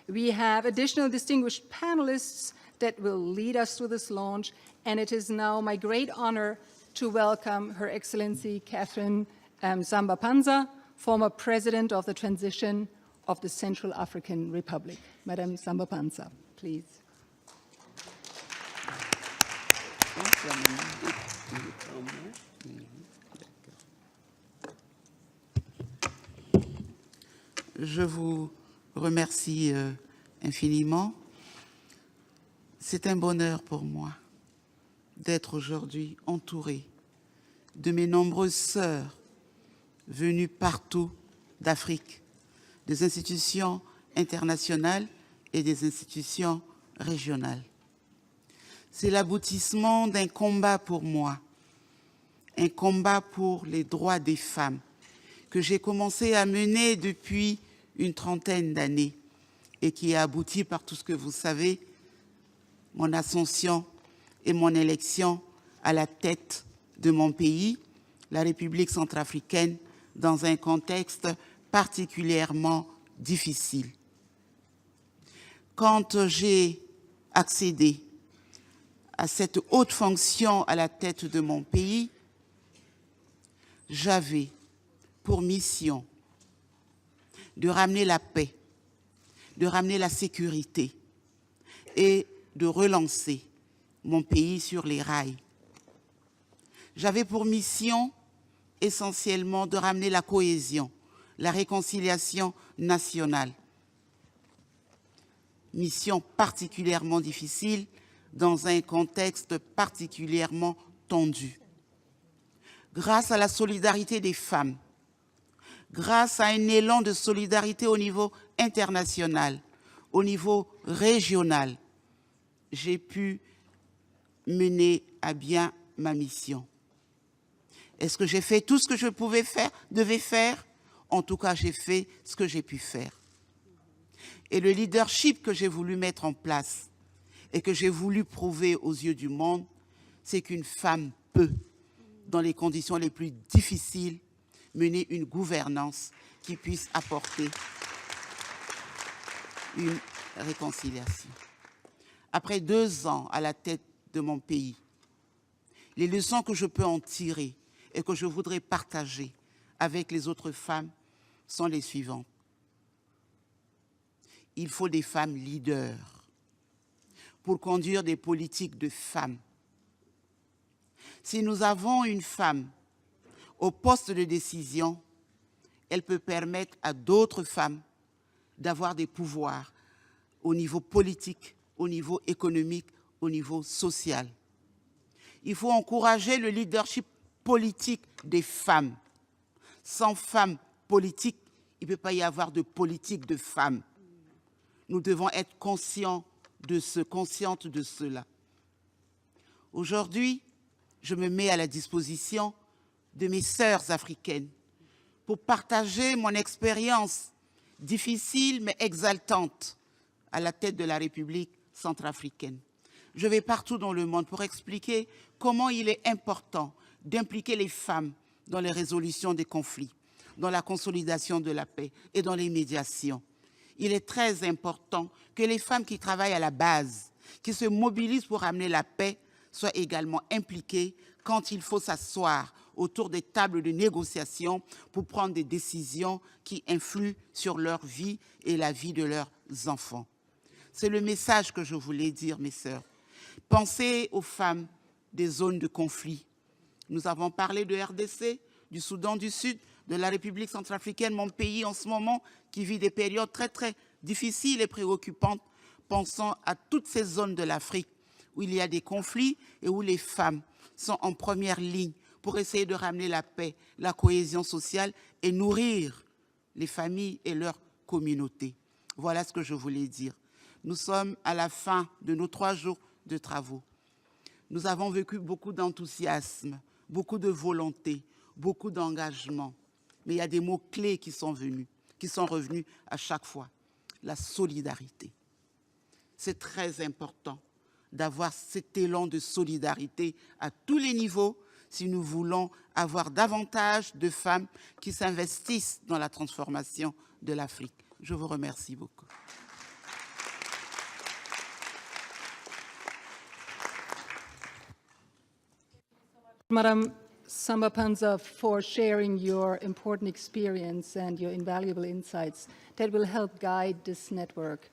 We have additional distinguished panelists that will lead us through this launch, and it is now my great honor to welcome Her Excellency Catherine Samba-Panza, former President of the Transition of the Central African Republic. Madame Samba-Panza, please. Je vous remercie infiniment. C'est un bonheur pour moi d'être aujourd'hui entourée de mes nombreuses sœurs venues partout d'Afrique, des institutions internationales et des institutions régionales. C'est l'aboutissement d'un combat pour moi, un combat pour les droits des femmes que j'ai commencé à mener depuis une trentaine d'années et qui a abouti par tout ce que vous savez, mon ascension et mon élection à la tête de mon pays, la République centrafricaine, dans un contexte particulièrement difficile. Quand j'ai accédé à cette haute fonction à la tête de mon pays, j'avais pour mission de ramener la paix, de ramener la sécurité et de relancer mon pays sur les rails. J'avais pour mission essentiellement de ramener la cohésion, la réconciliation nationale. Mission particulièrement difficile dans un contexte particulièrement tendu. Grâce à la solidarité des femmes, grâce à un élan de solidarité au niveau international, au niveau régional, j'ai pu mener à bien ma mission. Est-ce que j'ai fait tout ce que je pouvais faire, devais faire? En tout cas, j'ai fait ce que j'ai pu faire. Et le leadership que j'ai voulu mettre en place et que j'ai voulu prouver aux yeux du monde, c'est qu'une femme peut, dans les conditions les plus difficiles, mener une gouvernance qui puisse apporter une réconciliation. Après 2 ans à la tête de mon pays, les leçons que je peux en tirer et que je voudrais partager avec les autres femmes sont les suivantes. Il faut des femmes leaders pour conduire des politiques de femmes. Si nous avons une femme au poste de décision, elle peut permettre à d'autres femmes d'avoir des pouvoirs au niveau politique, au niveau économique, au niveau social. Il faut encourager le leadership politique des femmes. Sans femmes politiques, il ne peut pas y avoir de politique de femmes. Nous devons être conscientes de cela. Aujourd'hui, je me mets à la disposition de mes sœurs africaines pour partager mon expérience difficile mais exaltante à la tête de la République centrafricaine. Je vais partout dans le monde pour expliquer comment il est important d'impliquer les femmes dans les résolutions des conflits, dans la consolidation de la paix et dans les médiations. Il est très important que les femmes qui travaillent à la base, qui se mobilisent pour amener la paix, soient également impliquées quand il faut s'asseoir autour des tables de négociation pour prendre des décisions qui influent sur leur vie et la vie de leurs enfants. C'est le message que je voulais dire, mes sœurs. Pensez aux femmes des zones de conflit. Nous avons parlé de RDC, du Soudan du Sud, de la République centrafricaine, mon pays en ce moment, qui vit des périodes très, très difficiles et préoccupantes. Pensons à toutes ces zones de l'Afrique où il y a des conflits et où les femmes sont en première ligne pour essayer de ramener la paix, la cohésion sociale et nourrir les familles et leurs communautés. Voilà ce que je voulais dire. Nous sommes à la fin de nos 3 jours de travaux. Nous avons vécu beaucoup d'enthousiasme, beaucoup de volonté, beaucoup d'engagement. Mais il y a des mots-clés qui sont revenus à chaque fois. La solidarité. C'est très important d'avoir cet élan de solidarité à tous les niveaux si nous voulons avoir davantage de femmes qui s'investissent dans la transformation de l'Afrique. Je vous remercie beaucoup. Madam Samba-Panza, for sharing your important experience and your invaluable insights that will help guide this network